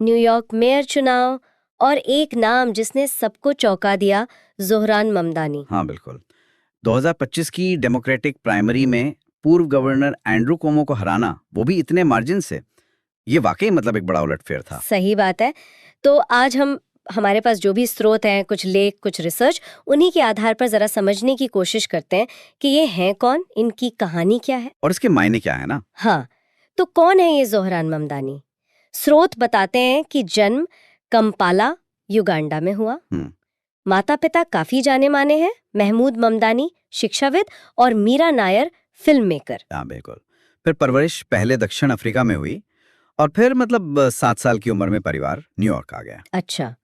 New York mayor चुनाव और एक नाम जिसने सबको चौंका दिया, ज़ोहरान ममदानी। हाँ बिल्कुल। 2025 की डेमोक्रेटिक प्राइमरी में पूर्व गवर्नर एंड्रू कोमो को हराना, वो भी इतने मार्जिन से, ये वाकई मतलब एक बड़ा उलटफेर था। सही बात है। तो आज हमारे पास जो भी स्रोत हैं, कुछ लेख, कुछ रिसर्च, उन्हीं के आधार पर जरा समझने की कोशिश करते हैं कि ये हैं कौन, इनकी कहानी क्या है और इसके मायने क्या है ना। हाँ, तो कौन है ये ज़ोहरान ममदानी? स्रोत बताते हैं कि जन्म कंपाला, युगांडा में हुआ। माता पिता काफी जाने माने हैं, महमूद ममदानी शिक्षाविद और मीरा नायर फिल्म मेकर। हाँ बिल्कुल। फिर परवरिश पहले दक्षिण अफ्रीका में हुई और फिर मतलब 7 साल की उम्र में परिवार न्यूयॉर्क आ गया। अच्छा,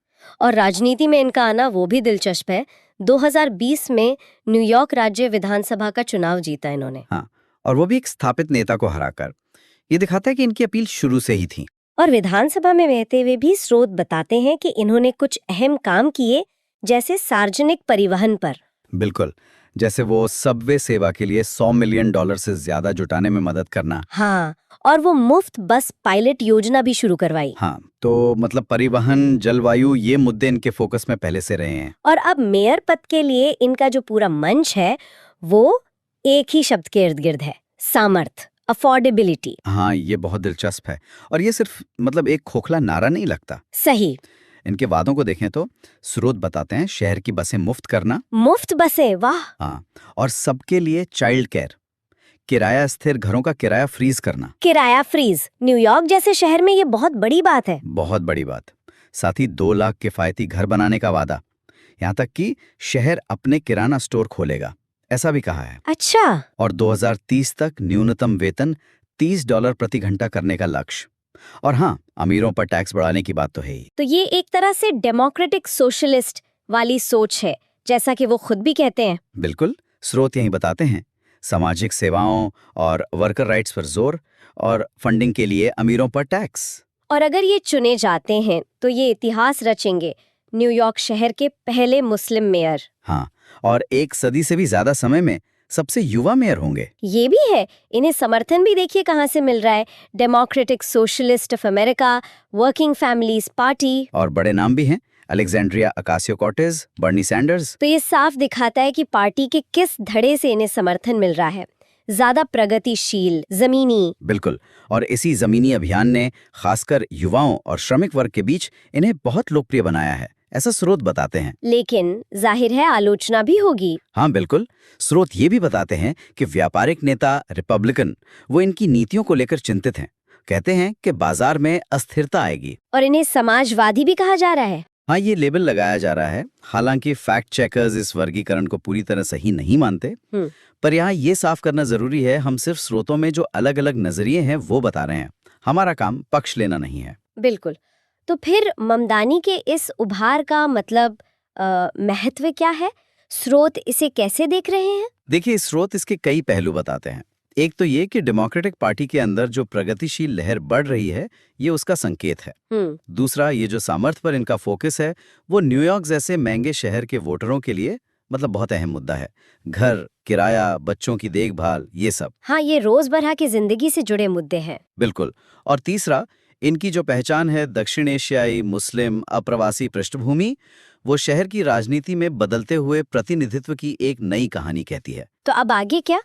और राजनीति में इनका आना वो भी दिलचस्प है। 2020 में न्यूयॉर्क राज्य विधानसभा का चुनाव जीता इन्होंने। हाँ, और वो भी एक स्थापित नेता को हराकर। ये दिखाता है कि इनकी अपील शुरू से ही थी। और विधानसभा में रहते हुए भी स्रोत बताते हैं कि इन्होंने कुछ अहम काम किए, जैसे सार्वजनिक परिवहन पर। बिल्कुल, जैसे वो सबवे सेवा के लिए $100 मिलियन से ज्यादा जुटाने में मदद करना। हाँ, और वो मुफ्त बस पायलट योजना भी शुरू करवाई। हाँ, तो मतलब परिवहन, जलवायु, ये मुद्दे इनके फोकस में पहले से रहे हैं। और अब मेयर पद के लिए इनका जो पूरा मंच है, वो एक ही शब्द के इर्द गिर्द है, सामर्थ, अफोर्डेबिलिटी। हाँ, ये बहुत दिलचस्प है। और ये सिर्फ मतलब एक खोखला नारा नहीं लगता। सही। इनके वादों को देखें तो स्रोत बताते हैं शहर की बसें मुफ्त करना। मुफ्त बसें, वाह। हाँ, और सबके लिए चाइल्ड केयर, किराया स्थिर घरों का किराया फ्रीज करना। किराया फ्रीज न्यूयॉर्क जैसे शहर में ये बहुत बड़ी बात है। बहुत बड़ी बात। साथ ही 2 लाख किफायती घर बनाने का वादा। यहाँ तक कि शहर अपने किराना स्टोर खोलेगा, ऐसा भी कहा है। अच्छा। और 2030 तक न्यूनतम वेतन $30 प्रति घंटा करने का लक्ष्य। और हाँ, अमीरों पर टैक्स बढ़ाने की बात तो है ही। तो ये एक तरह से डेमोक्रेटिक सोशलिस्ट वाली सोच है, जैसा कि वो खुद भी कहते हैं। बिल्कुल, स्रोत यही बताते हैं। सामाजिक सेवाओं और वर्कर राइट्स पर जोर, और फंडिंग के लिए अमीरों पर टैक्स। और अगर ये चुने जाते हैं तो ये इतिहास रचेंगे, न्यूयॉर्क शहर के पहले मुस्लिम मेयर। हाँ, और 1 सदी से भी ज्यादा समय में सबसे युवा मेयर होंगे। ये भी है। इन्हें समर्थन भी देखिए कहाँ से मिल रहा है, democratic socialist of America, working families party. और बड़े नाम भी हैं, अलेक्जेंड्रिया अकासियो-कॉर्टेज, बर्नी सैंडर्स। तो ये साफ दिखाता है कि पार्टी के किस धड़े से इन्हें समर्थन मिल रहा है, ज्यादा प्रगतिशील, जमीनी। बिल्कुल, और इसी जमीनी अभियान ने खासकर युवाओं और श्रमिक वर्ग के बीच इन्हें बहुत लोकप्रिय बनाया है, ऐसा स्रोत बताते हैं। लेकिन जाहिर है आलोचना भी होगी। हाँ बिल्कुल, स्रोत ये भी बताते हैं कि व्यापारिक नेता रिपब्लिकन वो इनकी नीतियों को लेकर चिंतित हैं। कहते हैं कि बाजार में अस्थिरता आएगी। और इन्हें समाजवादी भी कहा जा रहा है। हाँ, ये लेबल लगाया जा रहा है। हालांकि फैक्ट चेकर्स इस वर्गीकरण को पूरी तरह सही नहीं मानते। पर यहाँ ये साफ करना जरूरी है, हम सिर्फ स्रोतों में जो अलग अलग नजरिए हैं वो बता रहे हैं। हमारा काम पक्ष लेना नहीं है। बिल्कुल। तो फिर ममदानी के इस उभार का मतलब महत्व क्या है? स्रोत इसे कैसे देख रहे हैं? देखिए, स्रोत इसके कई पहलू बताते हैं। एक तो ये कि डेमोक्रेटिक पार्टी के अंदर जो प्रगतिशील लहर बढ़ रही है, ये उसका संकेत है। दूसरा, ये जो सामर्थ्य पर इनका फोकस है, वो न्यूयॉर्क जैसे महंगे शहर के वोटरों के लिए मतलब बहुत अहम मुद्दा है। घर, किराया, बच्चों की देखभाल, ये सब। हाँ, ये रोजमर्रा की जिंदगी से जुड़े मुद्दे हैं। बिल्कुल। और तीसरा, इनकी जो पहचान है दक्षिण एशियाई, मुस्लिम, अप्रवासी पृष्ठभूमि, वो शहर की राजनीति में बदलते हुए प्रतिनिधित्व की एक नई कहानी कहती है। तो अब आगे क्या?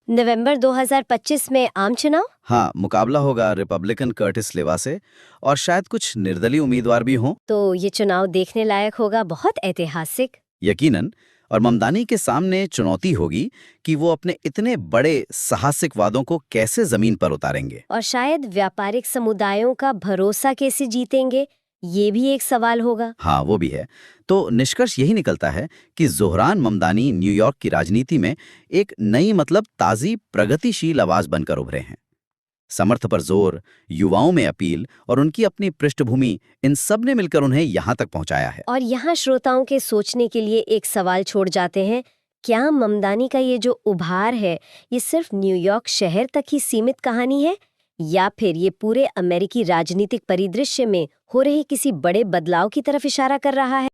नवंबर 2025 में आम चुनाव? हाँ, मुकाबला होगा रिपब्लिकन कर्टिस लेवा से, और शायद कुछ निर्दलीय उम्मीदवार भी हों। तो ये चुनाव देखने लायक होगा, बहुत ऐतिहासिक। यकीनन। और ममदानी के सामने चुनौती होगी कि वो अपने इतने बड़े साहसिक वादों को कैसे जमीन पर उतारेंगे। और शायद व्यापारिक समुदायों का भरोसा कैसे जीतेंगे, ये भी एक सवाल होगा। हाँ, वो भी है। तो निष्कर्ष यही निकलता है कि ज़ोहरान ममदानी न्यूयॉर्क की राजनीति में एक नई मतलब ताज़ी प्रगतिशील आवाज बनकर उभरे हैं। समर्थ पर जोर, युवाओं में अपील और उनकी अपनी पृष्ठभूमि, इन सब ने मिलकर उन्हें यहाँ तक पहुँचाया है। और यहाँ श्रोताओं के सोचने के लिए एक सवाल छोड़ जाते हैं, क्या ममदानी का ये जो उभार है, ये सिर्फ न्यूयॉर्क शहर तक ही सीमित कहानी है, या फिर ये पूरे अमेरिकी राजनीतिक परिदृश्य में हो रहे किसी बड़े बदलाव की तरफ इशारा कर रहा है?